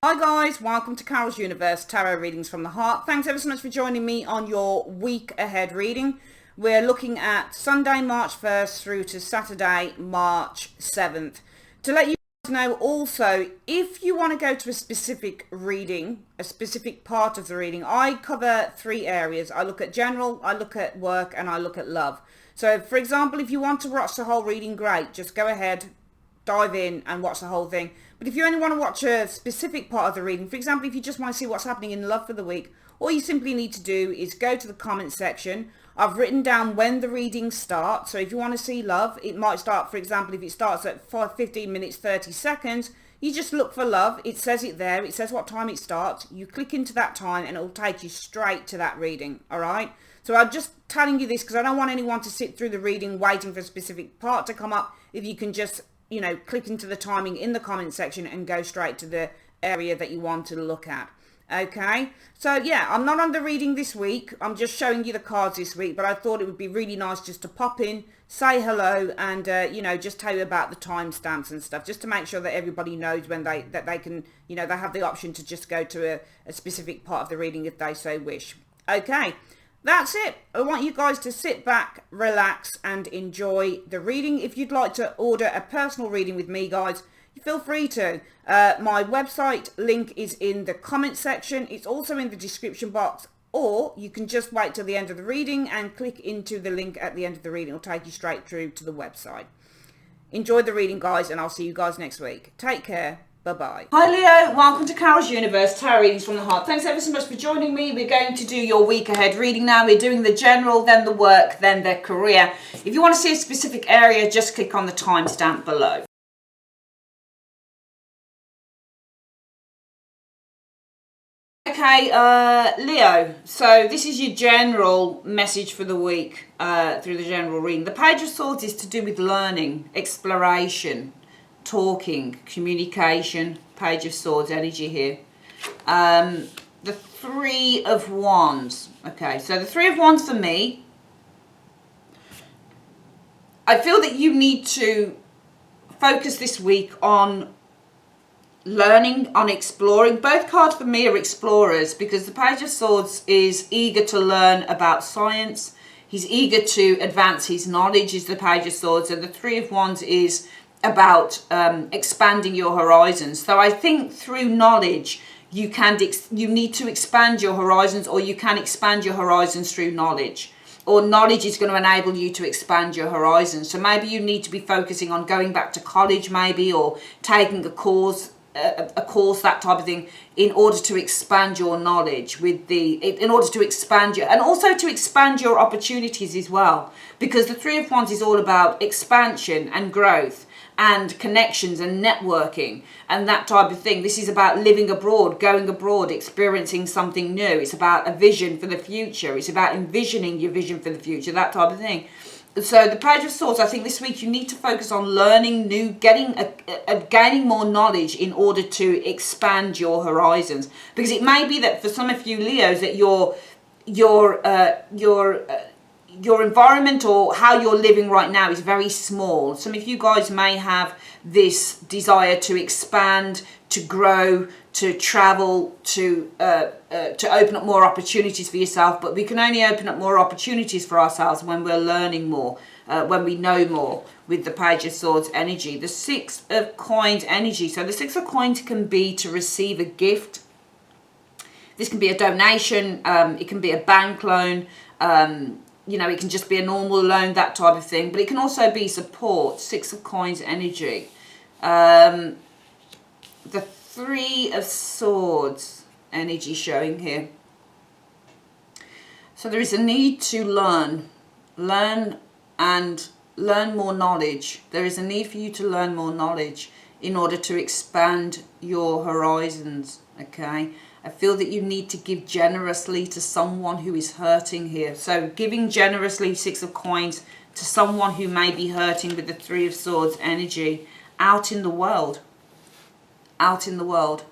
Hi guys, welcome to Carol's Universe Tarot Readings from the Heart. Thanks ever so much for joining me on your week ahead reading. We're looking at Sunday, March 1st through to Saturday, March 7th. To let you guys know also, if you want to go to a specific reading, a specific part of the reading, I cover three areas. I look at general, I look at work, and I look at love. So for example, if you want to watch the whole reading, great. Just go ahead, dive in and watch the whole thing. But if you only want to watch a specific part of the reading, for example, if you just want to see what's happening in love for the week, all you simply need to do is go to the comment section. I've written down when the readings start. So if you want to see love, it might start, for example, if it starts at 15 minutes 30 seconds, you just look for love. It says it there. It says what time it starts. You click into that time and it will take you straight to that reading. All right. So I'm just telling you this because I don't want anyone to sit through the reading waiting for a specific part to come up. If you can just, you know, click into the timing in the comment section and go straight to the area that you want to look at. Okay, so yeah, I'm not on the reading this week. I'm just showing you the cards this week, but I thought it would be really nice just to pop in, say hello, and you know, just tell you about the timestamps and stuff, just to make sure that everybody knows when they can, you know, they have the option to just go to a specific part of the reading if they so wish. Okay, that's it. I want you guys to sit back, relax, and enjoy the reading. If you'd like to order a personal reading with me, guys, feel free to. My website link is in the comment section. It's also in the description box, or you can just wait till the end of the reading and click into the link at the end of the reading. It'll take you straight through to the website. Enjoy the reading, guys, and I'll see you guys next week. Take care. Bye-bye. Hi, Leo. Welcome to Carol's Universe Tarot Readings from the Heart. Thanks ever so much for joining me. We're going to do your week ahead reading now. We're doing the general, then the work, then the career. If you want to see a specific area, just click on the timestamp below. Okay, Leo, so this is your general message for the week through the general reading. The Page of Swords is to do with learning, exploration, talking, communication. Page of Swords energy here. The Three of Wands. Okay, so the Three of Wands for me, I feel that you need to focus this week on learning, on exploring. Both cards for me are explorers, because the Page of Swords is eager to learn about science. He's eager to advance his knowledge, is the Page of Swords, and the Three of Wands is about expanding your horizons. So I think through knowledge you need to expand your horizons, or you can expand your horizons through knowledge, or knowledge is going to enable you to expand your horizons. So maybe you need to be focusing on going back to college, maybe, or taking a course, that type of thing, in order to expand your knowledge, in order to expand your, and also to expand your opportunities as well, because the Three of Wands is all about expansion and growth and connections and networking and that type of thing. This is about living abroad, going abroad, experiencing something new. It's about a vision for the future. It's about envisioning your vision for the future, that type of thing. So the Page of Swords, I think this week you need to focus on learning new, gaining more knowledge in order to expand your horizons. Because it may be that for some of you Leos that your environment or how you're living right now is very small. Some of you guys may have this desire to expand, to grow, to travel, to open up more opportunities for yourself. But we can only open up more opportunities for ourselves when we're learning more, when we know more, with the Page of Swords energy. The Six of Coins energy. So the Six of Coins can be to receive a gift. This can be a donation. It can be a bank loan. You know, it can just be a normal loan, that type of thing. But it can also be support. Six of Coins energy. The Three of Swords energy showing here. So there is a need to learn more knowledge. There is a need for you to learn more knowledge in order to expand your horizons, okay? I feel that you need to give generously to someone who is hurting here. So giving generously, Six of Coins, to someone who may be hurting with the Three of Swords energy out in the world. Out in the world.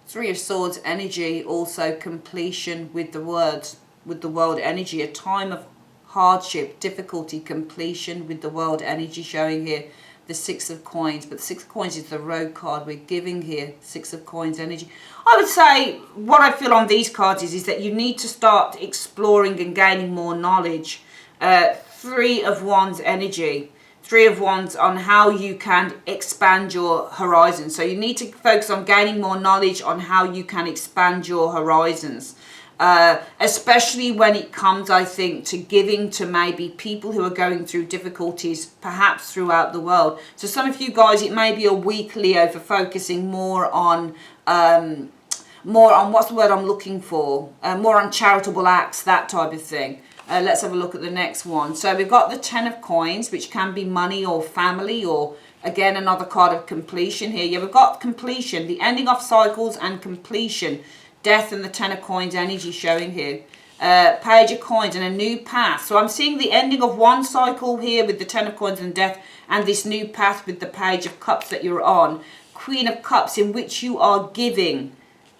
Three of Swords energy, also completion with the world energy, a time of hardship, difficulty, completion with the world energy showing here. the Six of Coins, but the Six of Coins is the road card we're giving here. Six of Coins energy. I would say what I feel on these cards is that you need to start exploring and gaining more knowledge. Three of Wands energy. Three of Wands on how you can expand your horizons. So you need to focus on gaining more knowledge on how you can expand your horizons. Especially when it comes, I think, to giving to maybe people who are going through difficulties, perhaps throughout the world. So some of you guys, it may be a week, Leo, for focusing more on what's the word I'm looking for? More on charitable acts, that type of thing. Let's have a look at the next one. So we've got the Ten of Coins, which can be money or family, or again another card of completion here. Yeah, we've got completion, the ending of cycles and completion. Death and the Ten of Coins energy showing here. Page of Coins and a new path. So I'm seeing the ending of one cycle here with the Ten of Coins and Death, and this new path with the Page of Cups that you're on. Queen of Cups, in which you are giving.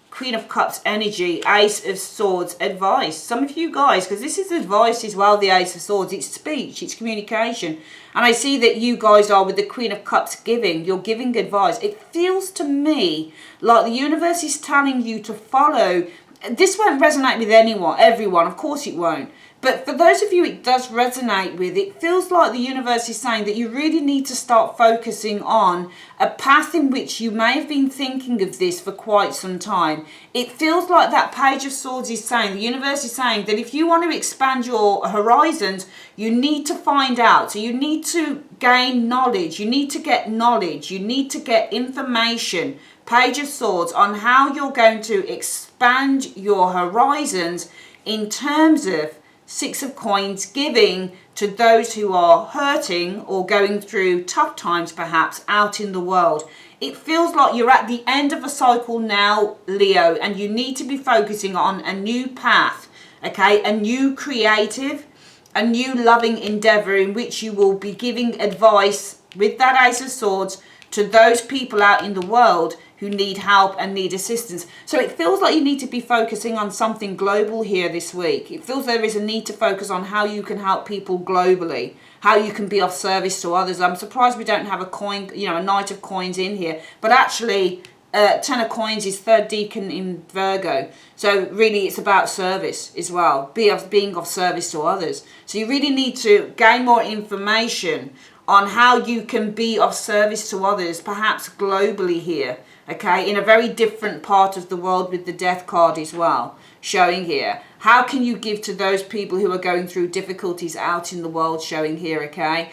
Queen of Cups energy, Ace of Swords, advice. Some of you guys, because this is advice as well, the Ace of Swords, it's speech, it's communication. And I see that you guys are with the Queen of Cups giving, you're giving advice. It feels to me like the universe is telling you to follow. This won't resonate with everyone, of course it won't. But for those of you it does resonate with, it feels like the universe is saying that you really need to start focusing on a path in which you may have been thinking of this for quite some time. It feels like that Page of Swords is saying, the universe is saying that if you want to expand your horizons, you need to find out. So you need to gain knowledge, you need to get knowledge, you need to get information, Page of Swords, on how you're going to expand your horizons in terms of Six of Coins, giving to those who are hurting or going through tough times perhaps out in the world. It feels like you're at the end of a cycle now, Leo, and you need to be focusing on a new path, okay? A new creative, a new loving endeavor in which you will be giving advice with that Ace of Swords to those people out in the world who need help and need assistance. So it feels like you need to be focusing on something global here this week. It feels there is a need to focus on how you can help people globally, how you can be of service to others. I'm surprised we don't have a coin, a Knight of Coins in here, but actually Ten of Coins is third decan in Virgo. So really it's about service as well, being of service to others. So you really need to gain more information on how you can be of service to others, perhaps globally here, okay, in a very different part of the world with the Death card as well, showing here. How can you give to those people who are going through difficulties out in the world, showing here, okay?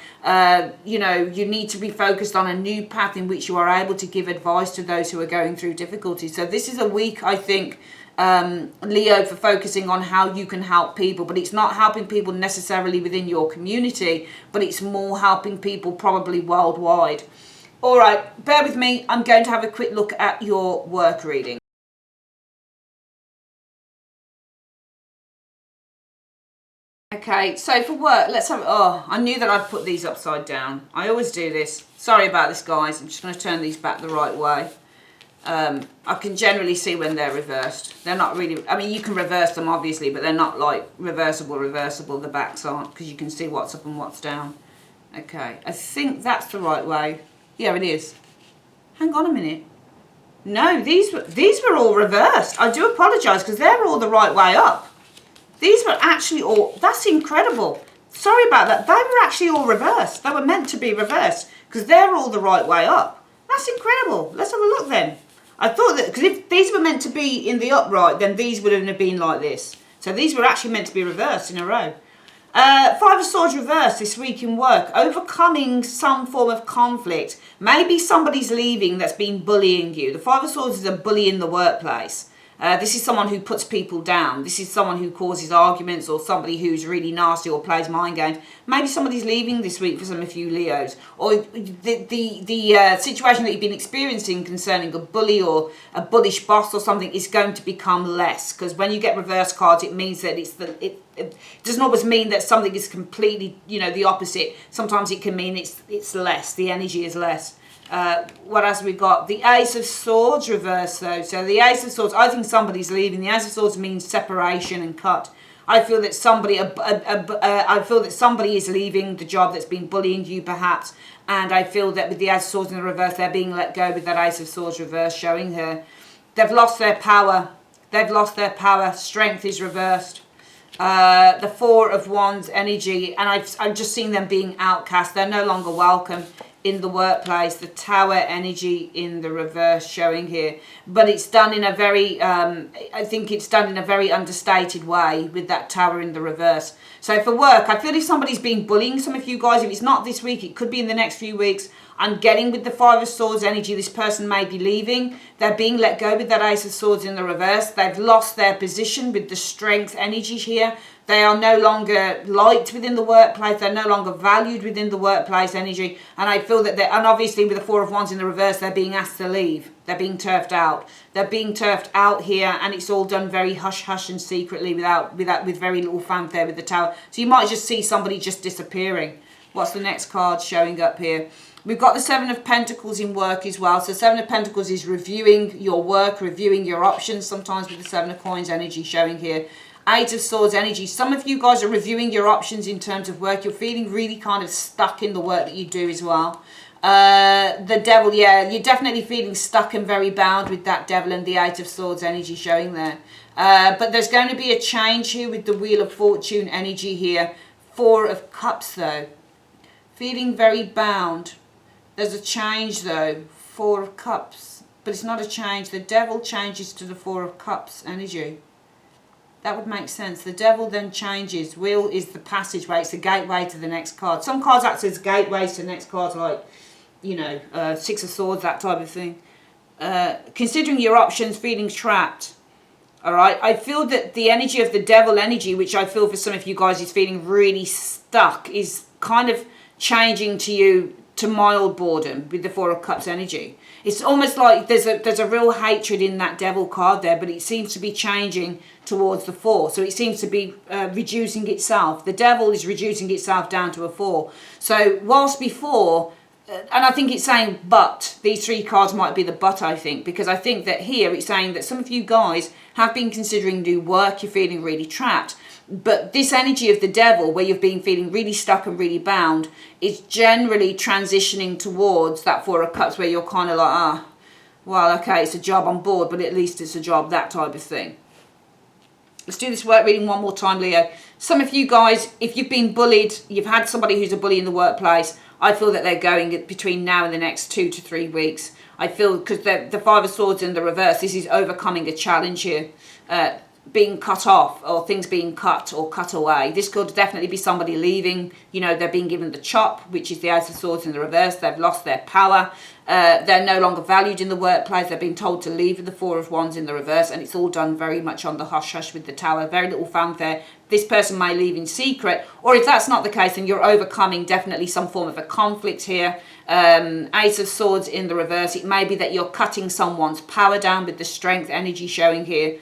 You need to be focused on a new path in which you are able to give advice to those who are going through difficulties. So this is a week, I think, Leo, for focusing on how you can help people, but it's not helping people necessarily within your community, but it's more helping people probably worldwide. All right, bear with me. I'm going to have a quick look at your work reading. Okay, so for work, let's have, I knew that I'd put these upside down. I always do this. Sorry about this, guys. I'm just going to turn these back the right way. I can generally see when they're reversed. They're not really, I mean, you can reverse them obviously, but they're not like reversible, the backs aren't, because you can see what's up and what's down. Okay, I think that's the right way. Yeah, it is. Hang on a minute. No, these were all reversed. I do apologise, because they're all the right way up. These were actually all, that's incredible. Sorry about that. They were actually all reversed. They were meant to be reversed, because they're all the right way up. That's incredible. Let's have a look then. I thought that, because if these were meant to be in the upright, then these wouldn't have been like this. So these were actually meant to be reversed in a row. Five of Swords reversed this week in work. Overcoming some form of conflict. Maybe somebody's leaving that's been bullying you. The Five of Swords is a bully in the workplace. This is someone who puts people down. This is someone who causes arguments, or somebody who's really nasty or plays mind games. Maybe somebody's leaving this week for some of you Leos. Or the situation that you've been experiencing concerning a bully or a bullish boss or something is going to become less. Because when you get reverse cards, it means that it doesn't always mean that something is completely, the opposite. Sometimes it can mean it's less. The energy is less. What else have we got? The Ace of Swords reversed though. So the Ace of Swords, I think somebody's leaving. The Ace of Swords means separation and cut. I feel that somebody, is leaving the job that's been bullying you, perhaps. And I feel that with the Ace of Swords in the reverse, they're being let go with that Ace of Swords reverse showing here. They've lost their power. They've lost their power. Strength is reversed. The Four of Wands energy, and I've just seen them being outcast. They're no longer welcome in the workplace. The Tower energy in the reverse showing here, but it's done in a very I think it's done in a very understated way with that Tower in the reverse. So for work, I feel if somebody's been bullying some of you guys, if it's not this week, it could be in the next few weeks. I'm getting with the Five of Swords energy, this person may be leaving. They're being let go with that Ace of Swords in the reverse. They've lost their position with the Strength energy here. They are no longer liked within the workplace. They're no longer valued within the workplace energy. And I feel that and obviously with the Four of Wands in the reverse, they're being asked to leave. They're being turfed out. They're being turfed out here, and it's all done very hush-hush and secretly with very little fanfare with the Tower. So you might just see somebody just disappearing. What's the next card showing up here? We've got the Seven of Pentacles in work as well. So Seven of Pentacles is reviewing your work, reviewing your options, sometimes with the Seven of Coins energy showing here. Eight of Swords energy. Some of you guys are reviewing your options in terms of work. You're feeling really kind of stuck in the work that you do as well. The Devil, yeah, you're definitely feeling stuck and very bound with that Devil and the Eight of Swords energy showing there. But there's going to be a change here with the Wheel of Fortune energy here. Four of Cups though. Feeling very bound. There's a change though. Four of Cups. But it's not a change. The Devil changes to the Four of Cups energy. That would make sense. The Devil then changes. Wheel is the passageway. It's the gateway to the next card. Some cards act as gateways to the next cards, like, you know, Six of Swords, that type of thing. Considering your options, feeling trapped. All right. I feel that the energy of the Devil energy, which I feel for some of you guys is feeling really stuck, is kind of changing to you to mild boredom with the Four of Cups energy. It's almost like there's a real hatred in that Devil card there, but it seems to be changing towards the Four. So it seems to be reducing itself. The Devil is reducing itself down to a Four. So whilst before, and I think it's saying but, these three cards might be the but, I think, because I think that here it's saying that some of you guys have been considering new work, you're feeling really trapped. But this energy of the Devil, where you've been feeling really stuck and really bound, is generally transitioning towards that Four of Cups, where you're kind of like, well, okay, it's a job, I'm bored, but at least it's a job, that type of thing. Let's do this work reading one more time, Leo. Some of you guys, if you've been bullied, you've had somebody who's a bully in the workplace, I feel that they're going between now and the next 2 to 3 weeks. I feel, because the Five of Swords in the reverse, this is overcoming a challenge here. Being cut off, or things being cut or cut away. This could definitely be somebody leaving. You know, they're being given the chop, which is the Ace of Swords in the reverse. They've lost their power. They're no longer valued in the workplace. They're being told to leave with the Four of Wands in the reverse, and it's all done very much on the hush-hush with the Tower. Very little fanfare. This person may leave in secret, or if that's not the case, then you're overcoming definitely some form of a conflict here. Ace of Swords in the reverse. It may be that you're cutting someone's power down with the Strength energy showing here.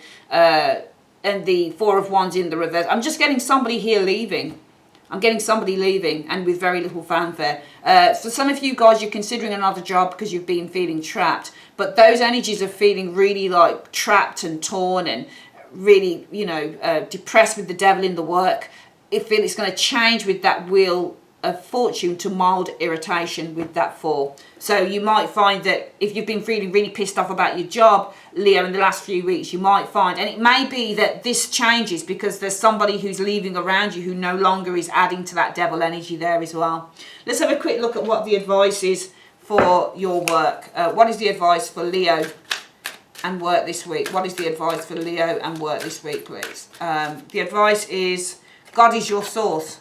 And the Four of Wands in the reverse. I'm just getting somebody here leaving. I'm getting somebody leaving, and with very little fanfare. For some of you guys, you're considering another job because you've been feeling trapped. But those energies of feeling really like trapped and torn and really, you know, depressed with the Devil in the work. I feel it's going to change with that Wheel of Fortune to mild irritation with that Four. So you might find that if you've been feeling really pissed off about your job, Leo, in the last few weeks, you might find, and it may be that this changes because there's somebody who's leaving around you who no longer is adding to that Devil energy there as well. Let's have a quick look at what the advice is for your work. What is the advice for Leo and work this week? What is the advice for Leo and work this week, please? The advice is, God is your source.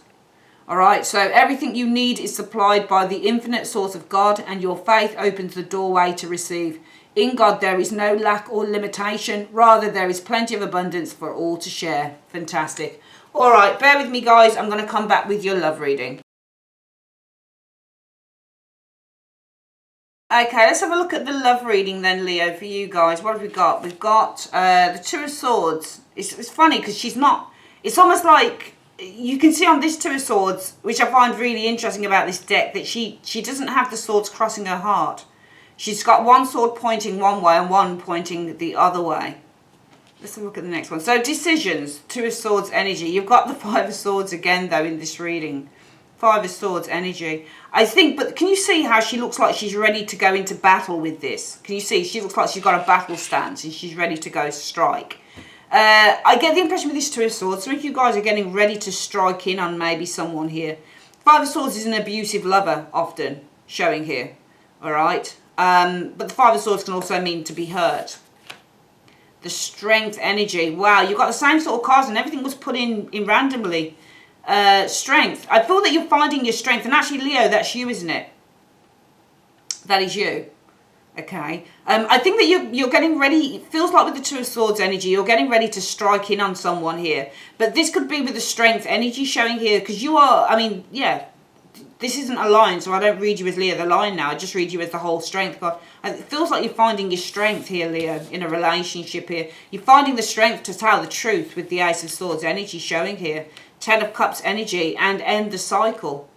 All right, so everything you need is supplied by the infinite source of God, and your faith opens the doorway to receive. In God, there is no lack or limitation. Rather, there is plenty of abundance for all to share. Fantastic. All right, bear with me, guys. I'm going to come back with your love reading. Okay, let's have a look at the love reading then, Leo, for you guys. What have we got? We've got the Two of Swords. It's funny because she's not... It's almost like... You can see on this Two of Swords, which I find really interesting about this deck, that she doesn't have the swords crossing her heart. She's got one sword pointing one way and one pointing the other way. Let's have a look at the next one. So decisions, Two of Swords energy. You've got the Five of Swords again though in this reading. Five of Swords energy. I think, but can you see how she looks like she's ready to go into battle with this? Can you see? She looks like she's got a battle stance and she's ready to go strike. I get the impression with this Two of Swords, some of you guys are getting ready to strike in on maybe someone here. Five of Swords is an abusive lover often showing here. Alright? But the Five of Swords can also mean to be hurt. The Strength energy. Wow, you've got the same sort of cards and everything was put in randomly. Strength. I feel that you're finding your strength. And actually, Leo, that's you, isn't it? That is you. Okay. I think that you're getting ready. It feels like with the Two of Swords energy, you're getting ready to strike in on someone here. But this could be with the Strength energy showing here. Because you are, I mean, yeah. This isn't a line, so I don't read you as Leo the line now. I just read you as the whole strength card. It feels like you're finding your strength here, Leo, in a relationship here. You're finding the strength to tell the truth with the Ace of Swords energy showing here. Ten of Cups energy and end the cycle.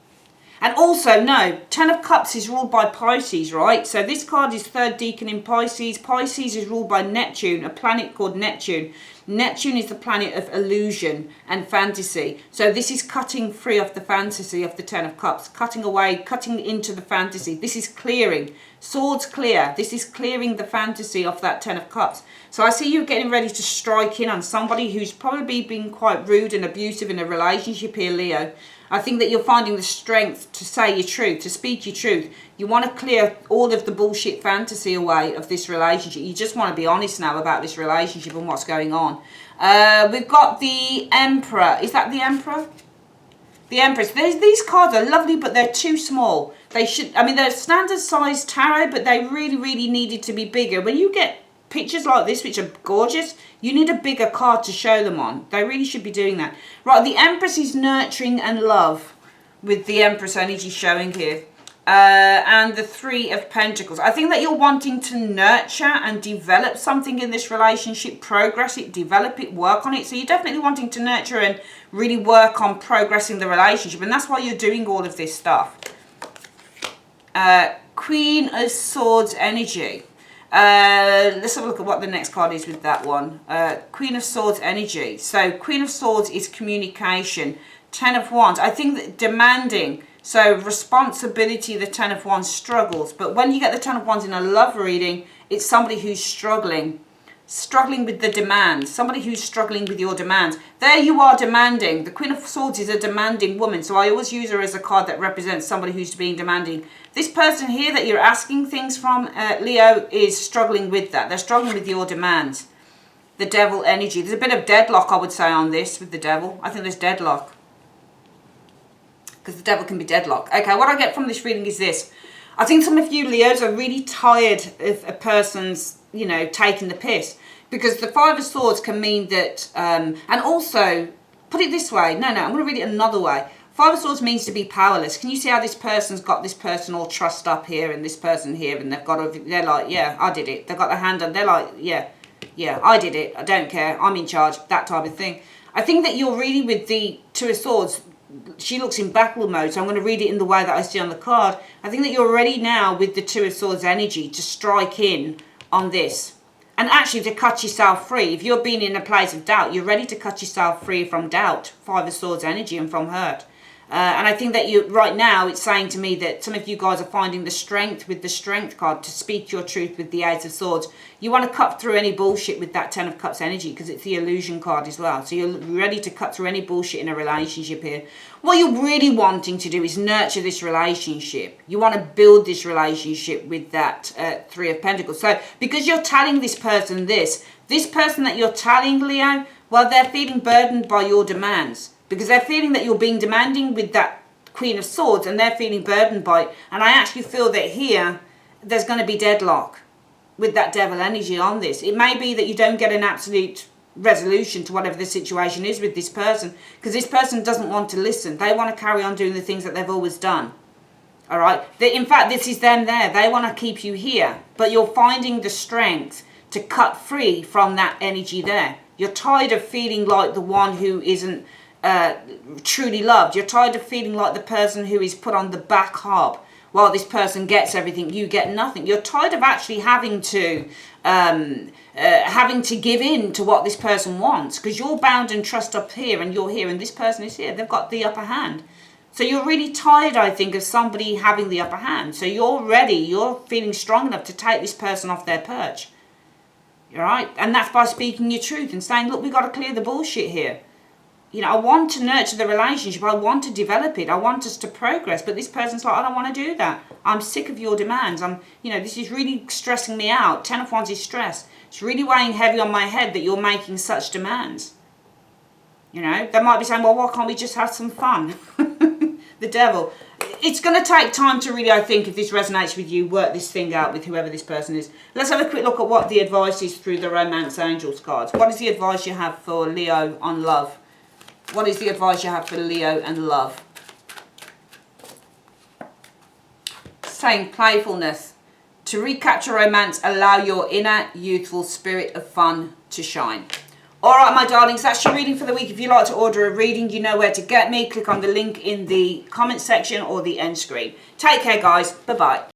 And also, no, Ten of Cups is ruled by Pisces, right? So this card is third decan in Pisces. Pisces is ruled by Neptune, a planet called Neptune. Neptune is the planet of illusion and fantasy. So this is cutting free of the fantasy of the Ten of Cups. Cutting away, cutting into the fantasy. This is clearing. Swords clear. This is clearing the fantasy of that Ten of Cups. So I see you getting ready to strike in on somebody who's probably been quite rude and abusive in a relationship here, Leo. I think that you're finding the strength to say your truth, to speak your truth. You want to clear all of the bullshit fantasy away of this relationship. You just want to be honest now about this relationship and what's going on. We've got the Emperor. Is that the Emperor? The Empress. These cards are lovely, but they're too small. They should, I mean, they're standard size tarot, but they really, really needed to be bigger. When you get pictures like this, which are gorgeous, you need a bigger card to show them on. They really should be doing that. Right, the Empress is nurturing and love with the Empress energy showing here. And the Three of Pentacles. I think that you're wanting to nurture and develop something in this relationship, progress it, develop it, work on it. So you're definitely wanting to nurture and really work on progressing the relationship. And that's why you're doing all of this stuff. Queen of Swords energy. Let's have a look at what the next card is with that one. Queen of Swords energy. So Queen of Swords is communication. Ten of Wands. I think that demanding. So responsibility, the Ten of Wands struggles. But when you get the Ten of Wands in a love reading, it's somebody who's struggling. Struggling with the demands. Somebody who's struggling with your demands. There you are demanding. The Queen of Swords is a demanding woman. So I always use her as a card that represents somebody who's being demanding. This person here that you're asking things from, Leo, is struggling with that. They're struggling with your demands. The Devil energy. There's a bit of deadlock, I would say, on this with the Devil. I think there's deadlock. Because the Devil can be deadlock. Okay, what I get from this reading is this. I think some of you Leos are really tired of a person's, you know, taking the piss. Because the Five of Swords can mean that, and also, put it this way. No, I'm going to read it another way. Five of Swords means to be powerless. Can you see how this person's got this person all trussed up here and this person here, and they've got, they're like, yeah, I did it. They've got their hand on, they're like, yeah, I did it. I don't care. I'm in charge. That type of thing. I think that you're really with the Two of Swords. She looks in battle mode, so I'm going to read it in the way that I see on the card. I think that you're ready now with the Two of Swords energy to strike in on this. And actually to cut yourself free. If you're being in a place of doubt, you're ready to cut yourself free from doubt. Five of Swords energy and from hurt. And I think that you right now, it's saying to me that some of you guys are finding the strength with the Strength card to speak your truth with the Ace of Swords. You want to cut through any bullshit with that Ten of Cups energy because it's the illusion card as well. So you're ready to cut through any bullshit in a relationship here. What you're really wanting to do is nurture this relationship. You want to build this relationship with that Three of Pentacles. So because you're telling this person this person that you're telling, Leo, well, they're feeling burdened by your demands. Because they're feeling that you're being demanding with that Queen of Swords and they're feeling burdened by it. And I actually feel that here, there's going to be deadlock with that Devil energy on this. It may be that you don't get an absolute resolution to whatever the situation is with this person. Because this person doesn't want to listen. They want to carry on doing the things that they've always done. All right? In fact, this is them there. They want to keep you here. But you're finding the strength to cut free from that energy there. You're tired of feeling like the one who isn't truly loved. You're tired of feeling like the person who is put on the back hob while this person gets everything, you get nothing. You're tired of actually having to give in to what this person wants, because you're bound and trust up here and you're here and this person is here. They've got the upper hand. So you're really tired, I think, of somebody having the upper hand. So you're ready, you're feeling strong enough to take this person off their perch. All right? And that's by speaking your truth and saying, look, we've got to clear the bullshit here. You know, I want to nurture the relationship. I want to develop it. I want us to progress. But this person's like, I don't want to do that. I'm sick of your demands. This is really stressing me out. 10 of Wands is stress. It's really weighing heavy on my head that you're making such demands. You know, they might be saying, well, why can't we just have some fun? The devil. It's going to take time to really, I think, if this resonates with you, work this thing out with whoever this person is. Let's have a quick look at what the advice is through the Romance Angels cards. What is the advice you have for Leo on love? What is the advice you have for Leo and love? Saying playfulness. To recapture romance, allow your inner youthful spirit of fun to shine. All right, my darlings, that's your reading for the week. If you'd like to order a reading, you know where to get me. Click on the link in the comment section or the end screen. Take care, guys. Bye-bye.